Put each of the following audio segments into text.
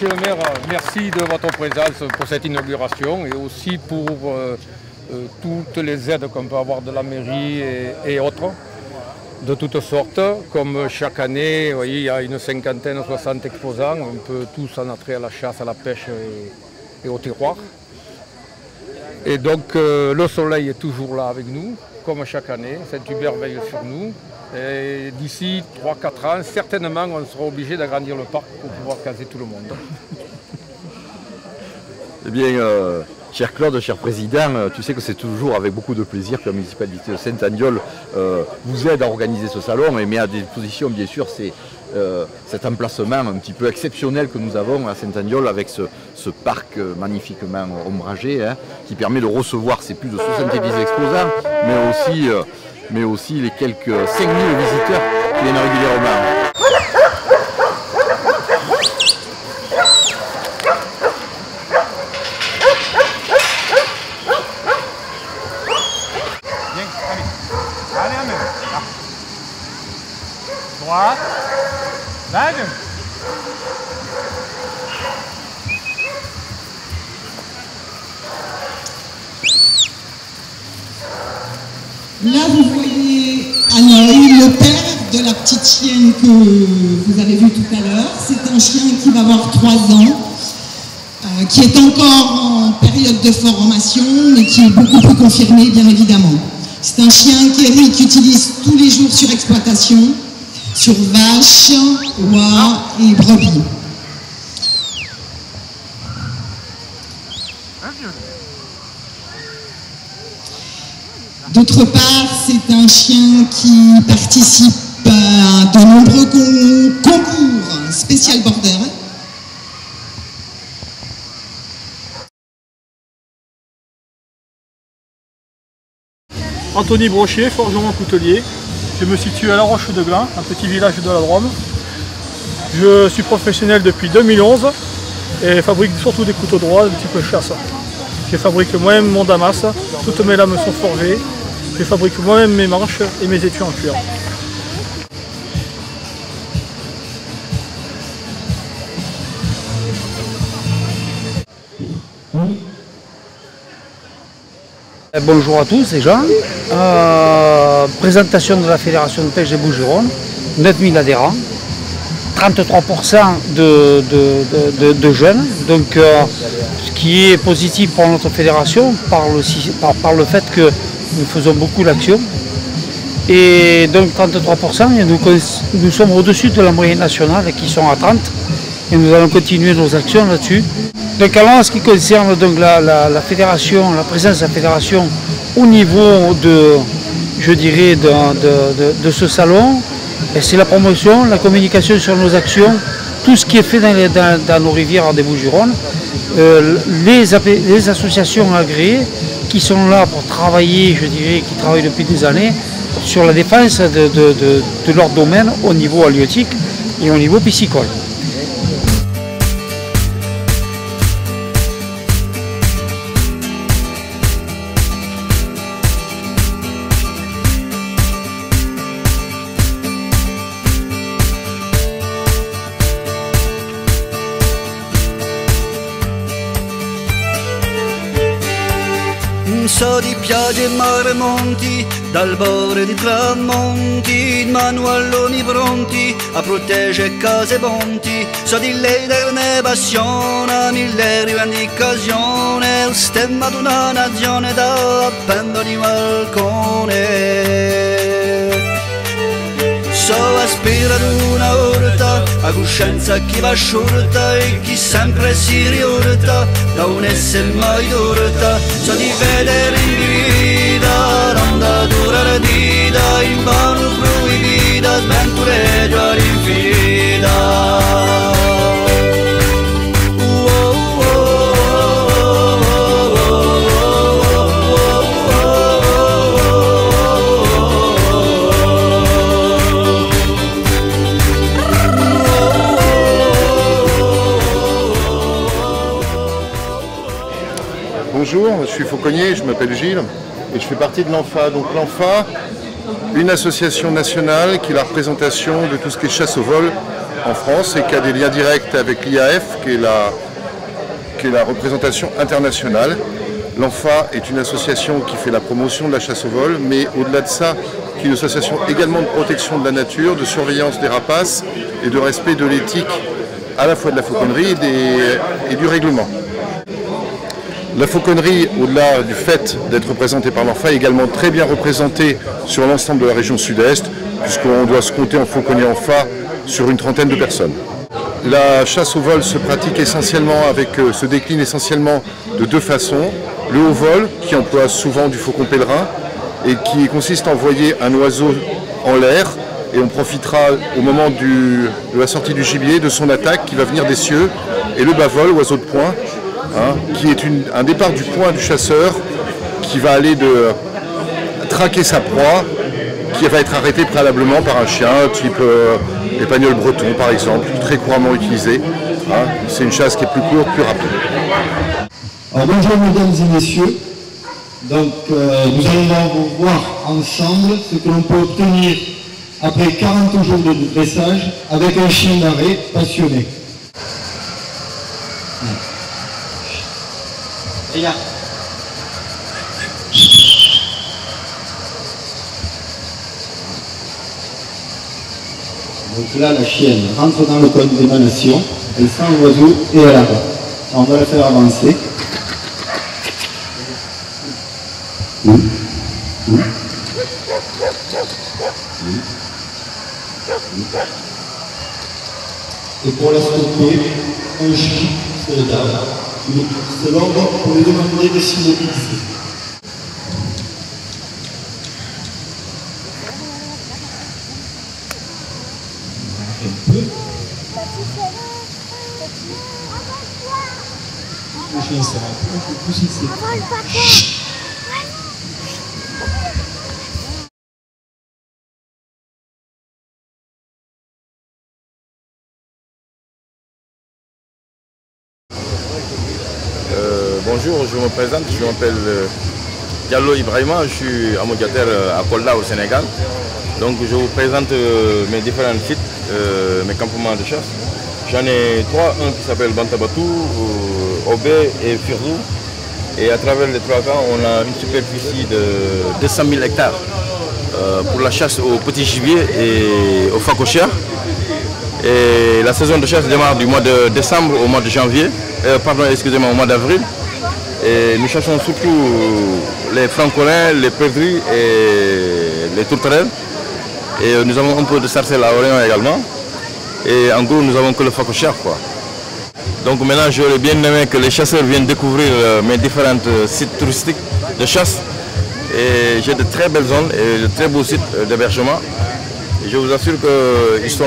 Monsieur le maire, merci de votre présence pour cette inauguration et aussi pour toutes les aides qu'on peut avoir de la mairie et autres, de toutes sortes. Comme chaque année, vous voyez, il y a une 50aine, 60 exposants, un peu tous en attrait à la chasse, à la pêche et au terroir. Et donc le soleil est toujours là avec nous, comme chaque année. Saint-Hubert veille sur nous. Et d'ici 3-4 ans, certainement, on sera obligé d'agrandir le parc pour pouvoir caser tout le monde. Eh bien, cher Claude, cher président, tu sais que c'est toujours avec beaucoup de plaisir que la municipalité de Saint-Andiol vous aide à organiser ce salon et met à disposition, bien sûr, cet emplacement un petit peu exceptionnel que nous avons à Saint-Andiol avec ce parc magnifiquement ombragé qui permet de recevoir ces plus de 70 exposants, mais aussi les quelques 5000 visiteurs qui viennent régulièrement. Allez, Ahmed. Droite. Vague. Là, vous voyez Hanoï, le père de la petite chienne que vous avez vue tout à l'heure. C'est un chien qui va avoir 3 ans, qui est encore en période de formation, mais qui est beaucoup plus confirmé, bien évidemment. C'est un chien qu'Eric utilise tous les jours sur exploitation, sur vaches, oies et brebis. D'autre part, c'est un chien qui participe à de nombreux concours spécial border. Anthony Brochet, forgeron coutelier. Je me situe à La Roche-de-Glin, un petit village de la Drôme. Je suis professionnel depuis 2011 et fabrique surtout des couteaux droits, un petit peu chasse. Je fabrique moi-même mon damas, toutes mes lames sont forgées. Je fabrique moi-même mes manches et mes étuis en cuir. Bonjour à tous déjà. Présentation de la Fédération de pêche des Bouches-du-Rhône, 9000 adhérents, 33% de jeunes, donc ce qui est positif pour notre fédération par le fait que nous faisons beaucoup d'action. Et donc 33%, nous sommes au-dessus de la moyenne nationale qui sont à 30%, et nous allons continuer nos actions là-dessus. Donc alors, en ce qui concerne donc, la fédération, la présence de la fédération au niveau de, je dirais, de ce salon, c'est la promotion, la communication sur nos actions, tout ce qui est fait dans nos rivières des Bouches-du-Rhône, les associations agréées qui sont là pour travailler, je dirais, qui travaillent depuis des années sur la défense de leur domaine au niveau halieutique et au niveau piscicole. So di piagge e mare monti, dal bore di tramonti, in mano all'oni pronti a proteggere case ponti. So di lei da una passione, mille rivendicazioni, il stemma di una nazione da appendo di balcone. So aspira ad una orta, a coscienza chi va sciorta e chi sempre si riorta, da un essere mai d'orta. So di vedere in vita, l'andatura radita, in vano proibita, sventureggio all'infinita. Bonjour, je suis fauconnier, je m'appelle Gilles et je fais partie de l'ANFA. Donc l'ANFA, une association nationale qui est la représentation de tout ce qui est chasse au vol en France et qui a des liens directs avec l'IAF, qui est la représentation internationale. L'ANFA est une association qui fait la promotion de la chasse au vol, mais au-delà de ça, qui est une association également de protection de la nature, de surveillance des rapaces et de respect de l'éthique à la fois de la fauconnerie et du règlement. La fauconnerie, au-delà du fait d'être représentée par l'ANFA, est également très bien représentée sur l'ensemble de la région sud-est, puisqu'on doit se compter en fauconnier ANFA sur une trentaine de personnes. La chasse au vol se pratique essentiellement se décline essentiellement de deux façons. Le haut vol, qui emploie souvent du faucon pèlerin et qui consiste à envoyer un oiseau en l'air, et on profitera au moment de la sortie du gibier de son attaque qui va venir des cieux. Et le bas vol, oiseau de poing, qui est un départ du poing du chasseur qui va aller traquer sa proie, qui va être arrêté préalablement par un chien type épagnol breton par exemple, très couramment utilisé. C'est une chasse qui est plus courte, plus rapide. Alors bonjour mesdames et messieurs, donc nous allons voir ensemble ce que l'on peut obtenir après 40 jours de dressage avec un chien d'arrêt passionné. Regarde. Donc là la chienne rentre dans le cône d'émanation, elle sent l'oiseau et elle abat. On va la faire avancer. Et pour la stopper, un chien sur le dard. C'est l'ordre pour lui demander de s'immobiliser. Un peu. Le chien sera un peu plus ici. Bonjour, je me présente, je m'appelle Diallo Ibrahima, je suis amodiataire à Kolda au Sénégal. Donc je vous présente mes différents sites, mes campements de chasse. J'en ai trois, un qui s'appelle Bantabatou, Obé et Firzou. Et à travers les trois camps, on a une superficie de 200 000 hectares pour la chasse au petit gibier et au phacochère. Et la saison de chasse démarre du mois de décembre au mois de janvier, au mois d'avril. Et nous chassons surtout les francolins, les perdrix et les tourterelles. Et nous avons un peu de sarcelles à Orient également. Et en gros, nous avons que le phacochère, quoi. Donc maintenant, j'aurais bien aimé que les chasseurs viennent découvrir mes différents sites touristiques de chasse. Et j'ai de très belles zones et de très beaux sites d'hébergement. Et je vous assure qu'ils sont...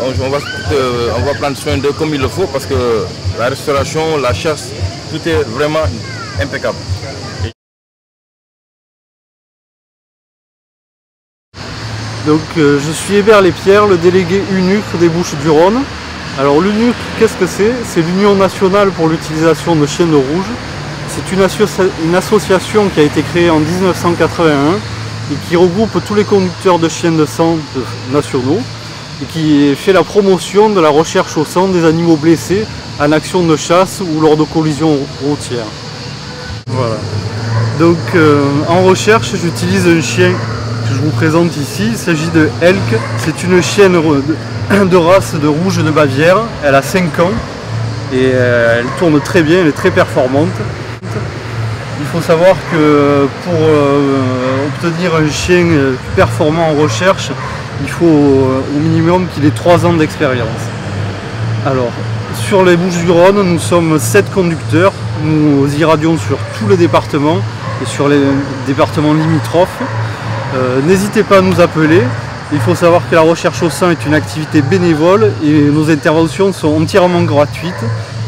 On va prendre soin d'eux comme il le faut parce que la restauration, la chasse, tout est vraiment impeccable. Donc je suis Hébert Lespierre, le délégué UNUC des Bouches-du-Rhône. Alors l'UNUC, qu'est-ce que c'est? C'est l'Union nationale pour l'utilisation de chiens de rouge. C'est une association qui a été créée en 1981 et qui regroupe tous les conducteurs de chiens de sang nationaux et qui fait la promotion de la recherche au sang des animaux blessés en action de chasse ou lors de collisions routières. Voilà. Donc en recherche, j'utilise un chien que je vous présente ici. Il s'agit de Elk. C'est une chienne de race de rouge de Bavière. Elle a 5 ans et elle tourne très bien, elle est très performante. Il faut savoir que pour obtenir un chien performant en recherche, il faut au minimum qu'il ait 3 ans d'expérience. Alors, sur les Bouches-du-Rhône, nous sommes 7 conducteurs. Nous irradions sur tous les départements et sur les départements limitrophes. N'hésitez pas à nous appeler. Il faut savoir que la recherche au sang est une activité bénévole et nos interventions sont entièrement gratuites.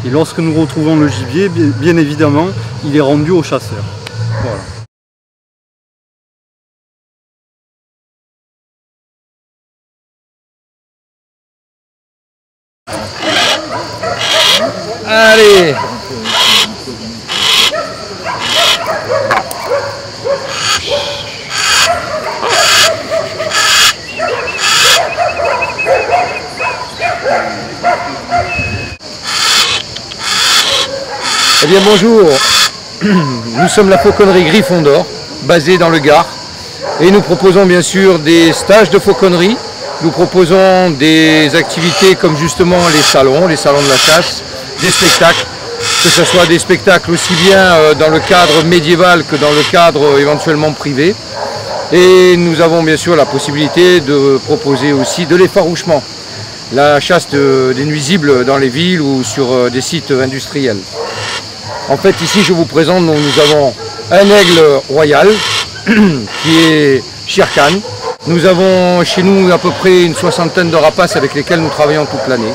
Et lorsque nous retrouvons le gibier, bien évidemment, il est rendu aux chasseurs. Voilà. Allez! bien bonjour, nous sommes la fauconnerie Griffon d'Or, basée dans le Gard, et nous proposons bien sûr des stages de fauconnerie, nous proposons des activités comme justement les salons de la chasse, des spectacles, que ce soit des spectacles aussi bien dans le cadre médiéval que dans le cadre éventuellement privé. Et nous avons bien sûr la possibilité de proposer aussi de l'effarouchement, la chasse des nuisibles dans les villes ou sur des sites industriels. En fait, ici, je vous présente, nous avons un aigle royal qui est Shere Khan. Nous avons chez nous à peu près une soixantaine de rapaces avec lesquels nous travaillons toute l'année.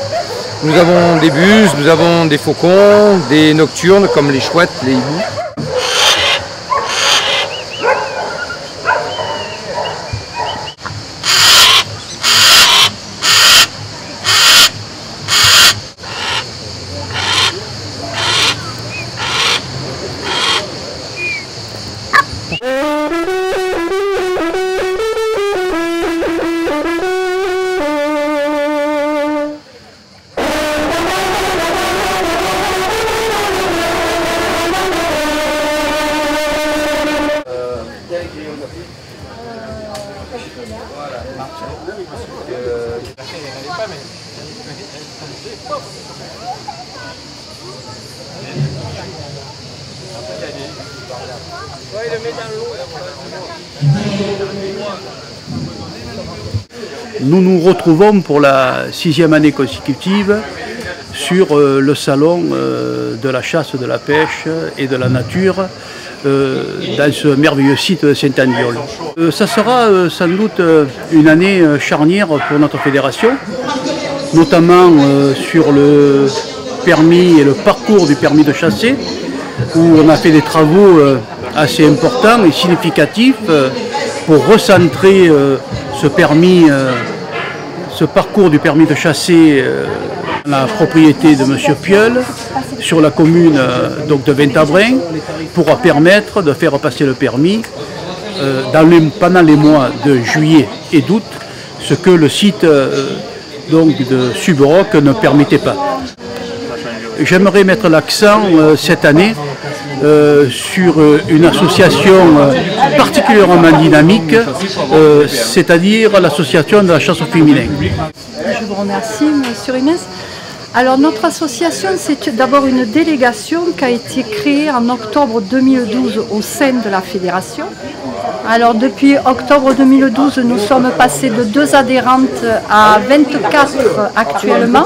Nous avons des buses, nous avons des faucons, des nocturnes comme les chouettes, les hiboux. Nous nous retrouvons pour la 6e année consécutive sur le salon de la chasse, de la pêche et de la nature dans ce merveilleux site de Saint-Andiol. Ça sera sans doute une année charnière pour notre fédération, notamment sur le permis et le parcours du permis de chasser, où on a fait des travaux assez importants et significatifs pour recentrer ce permis, ce parcours du permis de chasser, la propriété de M. Pieul, sur la commune donc de Ventabren, pourra permettre de faire passer le permis pendant les mois de juillet et d'août, ce que le site donc de Subroc ne permettait pas. J'aimerais mettre l'accent cette année sur une association particulièrement dynamique, c'est-à-dire l'association de la chasse au féminin. Je vous remercie, Monsieur Rimes. Alors notre association, c'est d'abord une délégation qui a été créée en octobre 2012 au sein de la fédération. Alors depuis octobre 2012, nous sommes passés de 2 adhérentes à 24 actuellement,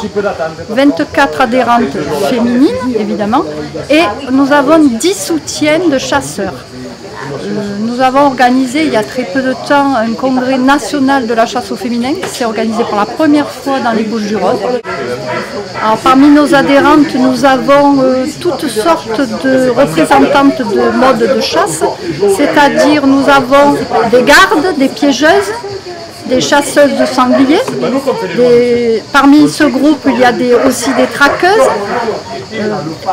24 adhérentes féminines évidemment, et nous avons 10 soutiens de chasseurs. Nous avons organisé il y a très peu de temps un congrès national de la chasse au féminin qui s'est organisé pour la première fois dans les Bouches-du-Rhône. Alors, parmi nos adhérentes, nous avons toutes sortes de représentantes de modes de chasse, c'est-à-dire nous avons des gardes, des piégeuses, des chasseuses de sangliers. Parmi ce groupe, il y a aussi des traqueuses.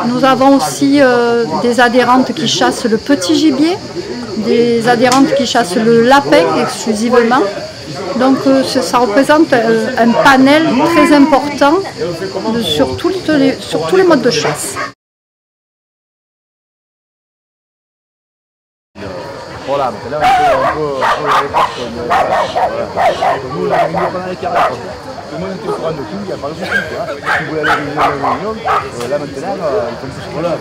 Nous avons aussi des adhérentes qui chassent le petit gibier, des adhérentes qui chassent le lapin exclusivement. Donc ça représente un panel très important sur tous les modes de chasse. Voilà, là on peut nous on a réuni pendant les carrés. Tout le monde était au courant de tout, il n'y a pas de souci. Si vous voulez aller réunion, là maintenant, il faut plus voilà.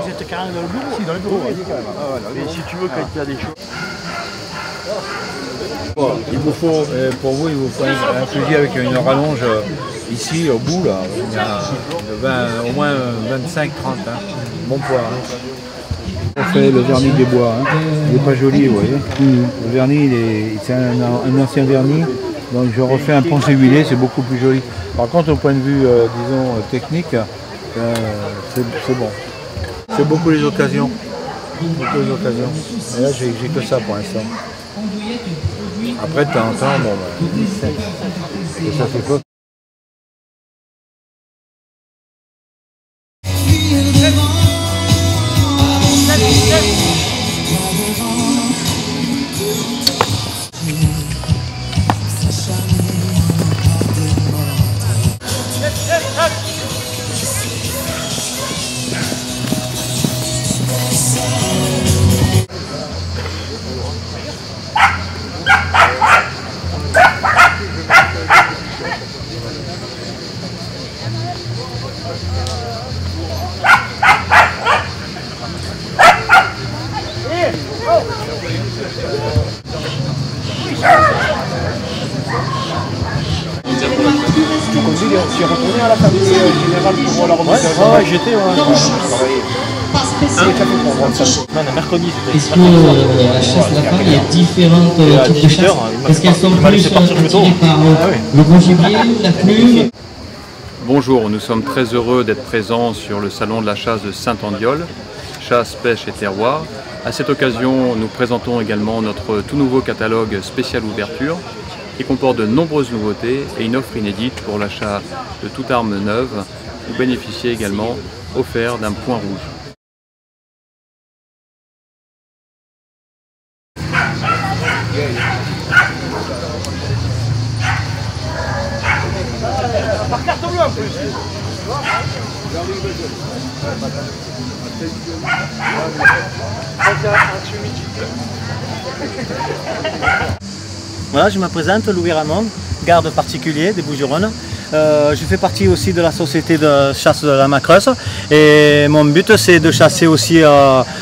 Vous êtes carrément dans le bureau? Si, dans le bureau, oui, carrément. Mais si tu veux, quand il y a des choses. Il vous faut, pour vous, il vous faut un fusil avec une rallonge ici au bout, là. Il y a au moins 25-30, hein. Bon poids. Hein. On fait le vernis des bois, hein. Il n'est pas joli, vous voyez. Le vernis, c'est un ancien vernis, donc je refais un ponce huilé, c'est beaucoup plus joli. Par contre, au point de vue, disons, technique, c'est bon. C'est beaucoup les occasions. Beaucoup les occasions. Et là, j'ai que ça pour l'instant. Après, de temps en temps, bon, bah, ça fait pas. pour la remise. Ouais, j'étais. Mercredi, est-ce que la chasse à la part, il y a différentes types de chasse? Est-ce qu'elles sont plus attirées par le gros gibier, la plume? Bonjour, nous sommes très heureux d'être présents sur le salon de la chasse de Saint-Andiol, chasse, pêche et terroir. À cette occasion, nous présentons également notre tout nouveau catalogue spécial ouverture qui comporte de nombreuses nouveautés et une offre inédite pour l'achat de toute arme neuve. Vous bénéficiez également offert d'un point rouge. Voilà, je me présente, Louis Ramon, garde particulier des Bouches-du-Rhône. Je fais partie aussi de la société de chasse de la Macreuse et mon but c'est de chasser aussi,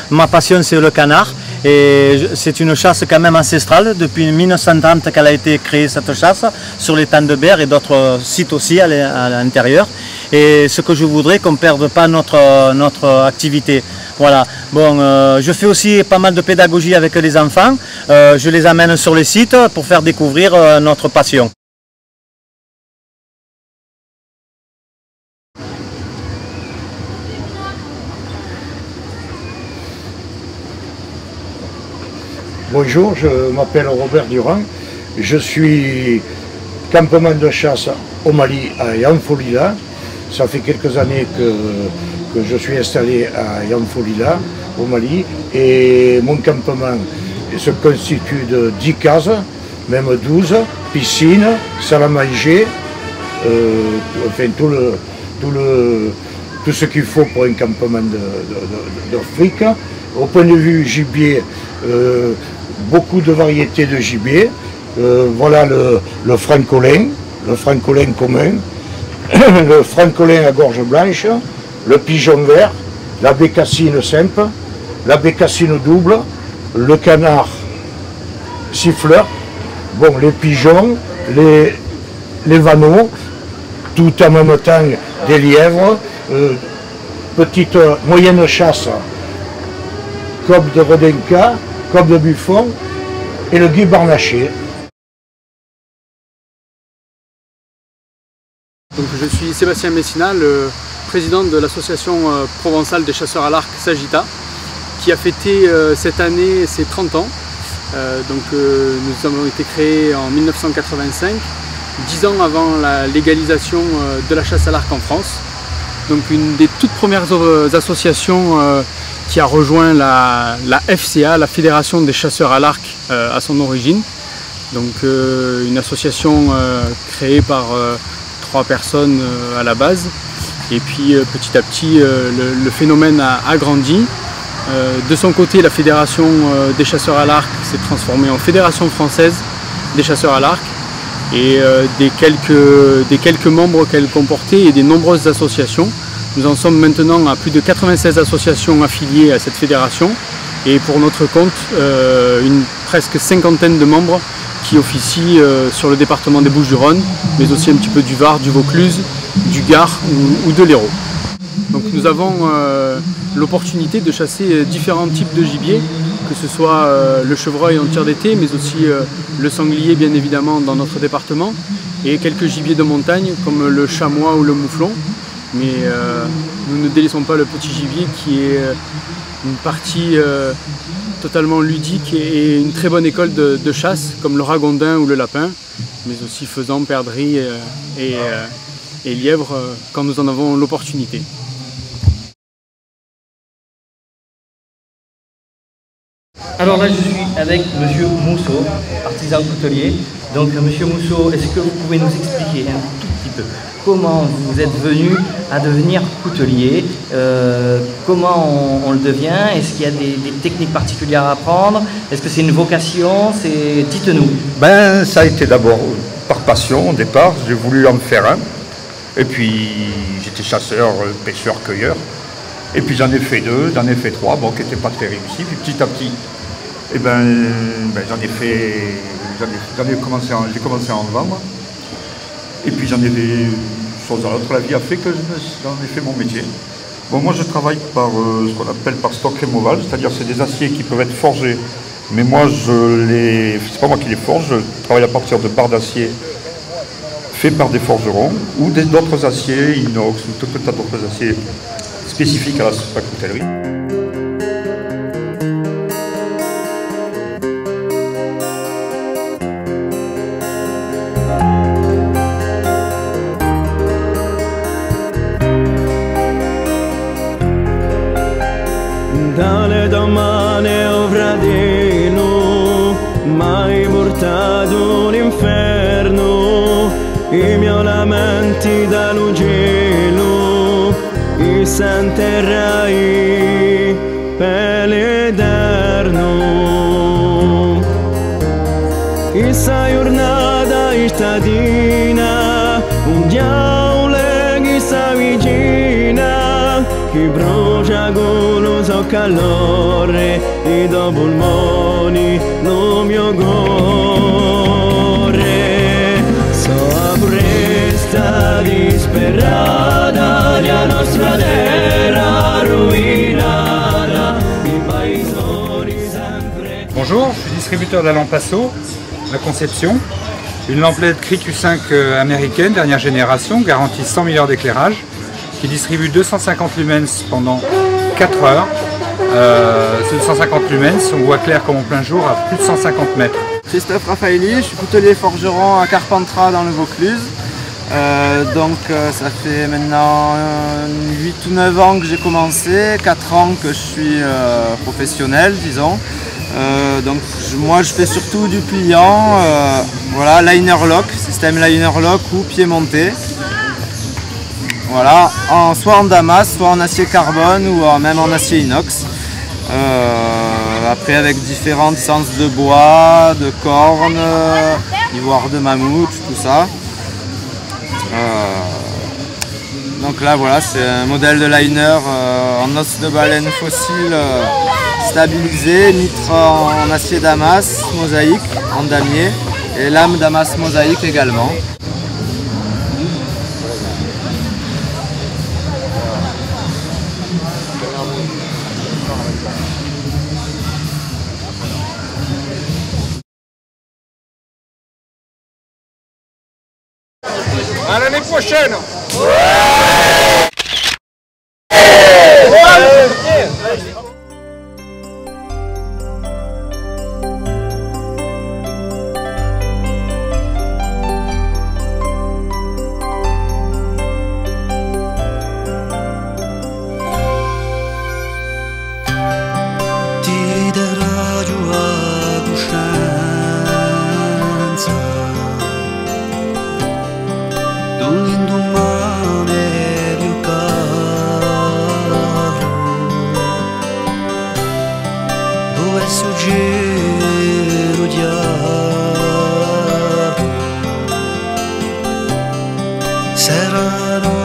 ma passion c'est le canard et c'est une chasse quand même ancestrale, depuis 1930 qu'elle a été créée cette chasse sur les Tannes de Berre et d'autres sites aussi à l'intérieur, et ce que je voudrais qu'on ne perde pas notre activité. Voilà. Bon, je fais aussi pas mal de pédagogie avec les enfants, je les amène sur les sites pour faire découvrir notre passion. Bonjour, je m'appelle Robert Durand, je suis campement de chasse au Mali à Yanfolila. Ça fait quelques années que je suis installé à Yanfolila au Mali et mon campement se constitue de 10 cases, même 12, piscine, salle à manger, enfin tout ce qu'il faut pour un campement d'Afrique. Au point de vue gibier, beaucoup de variétés de gibier. Voilà le francolin commun, le francolin à gorge blanche, le pigeon vert, la bécassine simple, la bécassine double, le canard siffleur, bon, les pigeons, les vanneaux, tout en même temps des lièvres, petite moyenne chasse, cobe de redinca, cobe de buffon et le guy barnaché. Donc, je suis Sébastien Messina, le président de l'association provençale des chasseurs à l'arc Sagita, qui a fêté cette année ses 30 ans. Nous avons été créés en 1985, 10 ans avant la légalisation de la chasse à l'arc en France. Donc une des toutes premières associations qui a rejoint la FCA, la Fédération des chasseurs à l'arc à son origine. Donc une association créée par 3 personnes à la base. Et puis petit à petit le phénomène a grandi. De son côté, la Fédération des chasseurs à l'arc s'est transformée en Fédération française des chasseurs à l'arc. Et des quelques membres qu'elle comportait et des nombreuses associations. Nous en sommes maintenant à plus de 96 associations affiliées à cette fédération et pour notre compte une presque cinquantaine de membres qui officient sur le département des Bouches-du-Rhône, mais aussi un petit peu du Var, du Vaucluse, du Gard ou de l'Hérault. Donc nous avons l'opportunité de chasser différents types de gibier, que ce soit le chevreuil en tir d'été, mais aussi le sanglier bien évidemment dans notre département, et quelques gibiers de montagne comme le chamois ou le mouflon. Mais nous ne délaissons pas le petit gibier qui est une partie totalement ludique et une très bonne école de chasse comme le ragondin ou le lapin, mais aussi faisan, perdrix et lièvre quand nous en avons l'opportunité. Alors là, je suis avec Monsieur Mousseau, artisan coutelier. Donc, Monsieur Mousseau, est-ce que vous pouvez nous expliquer un tout petit peu comment vous êtes venu à devenir coutelier, comment on le devient, est-ce qu'il y a des techniques particulières à apprendre, est-ce que c'est une vocation, dites-nous. Ben, ça a été d'abord par passion au départ, j'ai voulu en faire un, et puis j'étais chasseur, pêcheur, cueilleur, et puis j'en ai fait 2, j'en ai fait 3, bon, qui n'étaient pas très réussis, puis petit à petit, et j'ai commencé à en vendre. Et puis chose à l'autre. La vie a fait que j'en ai fait mon métier. Bon, moi je travaille par ce qu'on appelle par stock removal, c'est-à-dire c'est des aciers qui peuvent être forgés, mais moi c'est pas moi qui les forge, je travaille à partir de barres d'acier faits par des forgerons ou d'autres aciers, inox ou tout un tas d'autres aciers spécifiques à la coutellerie. Dalle domane ovradino, mai portato l'inferno, i miei lamenti dall'ugelo, i s'enterrai per l'Eterno. Issa giornata cittadina, un diavolo che sta vicina, che brucia con lo so calore e dopo polmoni non mio cuore. So presta disperata la nostra terra ruinata, i paesoni sempre. Bonjour, je suis distributeur de la lampe Asso, la conception. Une lampe Cree Q5 américaine, dernière génération, garantie 100 000 heures d'éclairage, qui distribue 250 lumens pendant 4 heures. Ces 250 lumens, on voit clair comme en plein jour à plus de 150 mètres. Christophe Raffaelli, je suis coutelier forgeron à Carpentras dans le Vaucluse. Ça fait maintenant 8 ou 9 ans que j'ai commencé, 4 ans que je suis professionnel, disons. Moi je fais surtout du pliant, voilà, liner lock, système liner lock ou pied monté. Voilà, soit en damas, soit en acier carbone ou même en acier inox. Après avec différentes sens de bois, de corne, ivoire de mammouth, tout ça. Donc là voilà, c'est un modèle de liner en os de baleine fossile stabilisé, mitre en acier damas, mosaïque, en damier et lame damas mosaïque également. À l'année prochaine. Ti darò giù a coscienza dell'indomani più caro, dove suggero diavolo saranno